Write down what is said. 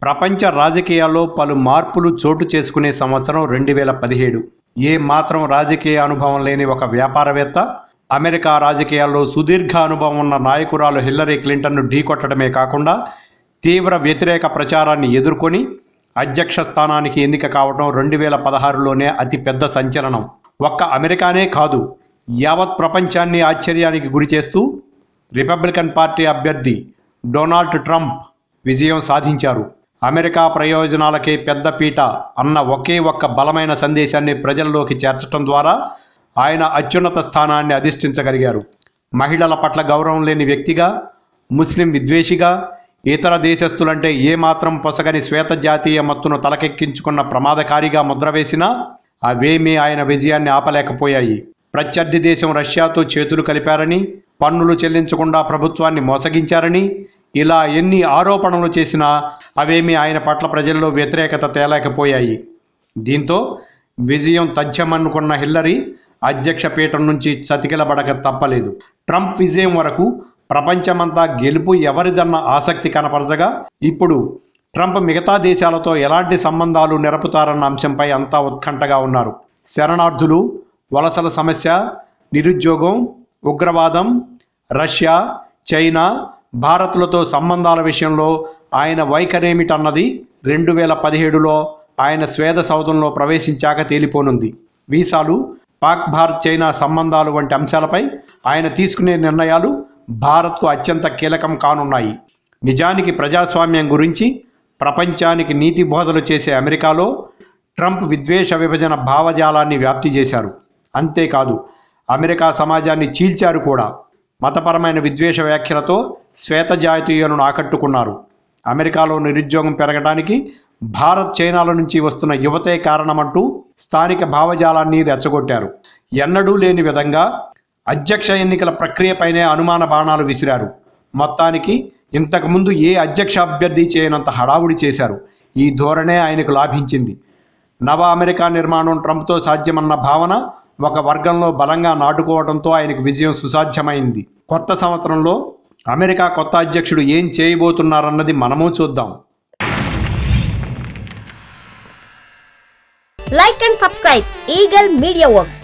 ప్రపంచ రాజకీయాల్లో పలు మార్పులు చోటు చేసుకునే సంవత్సరం 2017. ఏ మాత్రం రాజకీయ అనుభవం లేని ఒక వ్యాపారవేత్త, అమెరికా రాజకీయాల్లో సుదీర్ఘ అనుభవం ఉన్న నాయకురాలు హిల్లరీ క్లింటన్ను ఢీకొట్టడమే కాకుండా తీవ్ర వ్యతిరేక ప్రచారాన్ని ఎదుర్కొని అధ్యక్ష స్థానానికి ఎన్నిక కావడం 2016లోనే అతిపెద్ద సంచలనం. ఒక్క అమెరికానే కాదు, యావత్ ప్రపంచాన్ని ఆశ్చర్యానికి గురిచేస్తూ రిపబ్లికన్ పార్టీ అభ్యర్థి డొనాల్డ్ ట్రంప్ విజయం సాధించారు. అమెరికా ప్రయోజనాలకే పెద్దపీట అన్న ఒకే ఒక్క బలమైన సందేశాన్ని ప్రజల్లోకి చేర్చడం ద్వారా ఆయన అత్యున్నత స్థానాన్ని అధిష్ఠించగలిగారు. మహిళల పట్ల గౌరవం లేని వ్యక్తిగా, ముస్లిం విద్వేషిగా, ఇతర దేశస్థులంటే ఏమాత్రం పొసగని శ్వేత జాతీయ మత్తును తలకెక్కించుకున్న ప్రమాదకారిగా ముద్రవేసినా అవేమీ ఆయన విజయాన్ని ఆపలేకపోయాయి. ప్రత్యర్థి దేశం రష్యాతో చేతులు కలిపారని, పన్నులు చెల్లించకుండా ప్రభుత్వాన్ని మోసగించారని, ఇలా ఎన్ని ఆరోపణలు చేసినా అవేమీ ఆయన పట్ల ప్రజల్లో వ్యతిరేకత తేలేకపోయాయి. దీంతో విజయం తథ్యమనుకున్న హిల్లరీ అధ్యక్ష పీఠం నుంచి చతికిలబడక తప్పలేదు. ట్రంప్ విజయం వరకు ప్రపంచమంతా గెలుపు ఎవరిదన్న ఆసక్తి కనపరచగా, ఇప్పుడు ట్రంప్ మిగతా దేశాలతో ఎలాంటి సంబంధాలు నెరపుతారన్న అంశంపై అంతా ఉత్కంఠగా ఉన్నారు. శరణార్థులు, వలసల సమస్య, నిరుద్యోగం, ఉగ్రవాదం, రష్యా, చైనా, భారత్లతో సంబంధాల విషయంలో ఆయన వైఖరేమిటన్నది 2017లో ఆయన స్వేద సౌధంలో ప్రవేశించాక తేలిపోనుంది. వీసాలు, పాక్ భారత్ చైనా సంబంధాలు వంటి అంశాలపై ఆయన తీసుకునే నిర్ణయాలు భారత్కు అత్యంత కీలకం కానున్నాయి. నిజానికి ప్రజాస్వామ్యం గురించి ప్రపంచానికి నీతి బోధలు చేసే అమెరికాలో ట్రంప్ విద్వేష విభజన భావజాలాన్ని వ్యాప్తి చేశారు. అంతేకాదు, అమెరికా సమాజాన్ని చీల్చారు కూడా. మతపరమైన విద్వేష వ్యాఖ్యలతో శ్వేత జాతీయులను ఆకట్టుకున్నారు. అమెరికాలో నిరుద్యోగం పెరగడానికి భారత్, చైనాల నుంచి వస్తున్న యువతే కారణమంటూ స్థానిక భావజాలాన్ని రెచ్చగొట్టారు. ఎన్నడూ లేని విధంగా అధ్యక్ష ఎన్నికల ప్రక్రియపైనే అనుమాన బాణాలు విసిరారు. మొత్తానికి ఇంతకుముందు ఏ అధ్యక్ష అభ్యర్థి చేయనంత హడావుడి చేశారు. ఈ ధోరణే ఆయనకు లాభించింది. నవ అమెరికా నిర్మాణం ట్రంప్తో సాధ్యమన్న భావన ఒక వర్గంలో బలంగా నాటుకోవడంతో ఆయనకు విజయం సుసాధ్యమైంది. కొత్త సంవత్సరంలో అమెరికా కొత్త అధ్యక్షుడు ఏం చేయబోతున్నారన్నది మనము చూద్దాం. Like and subscribe Eagle Media Works.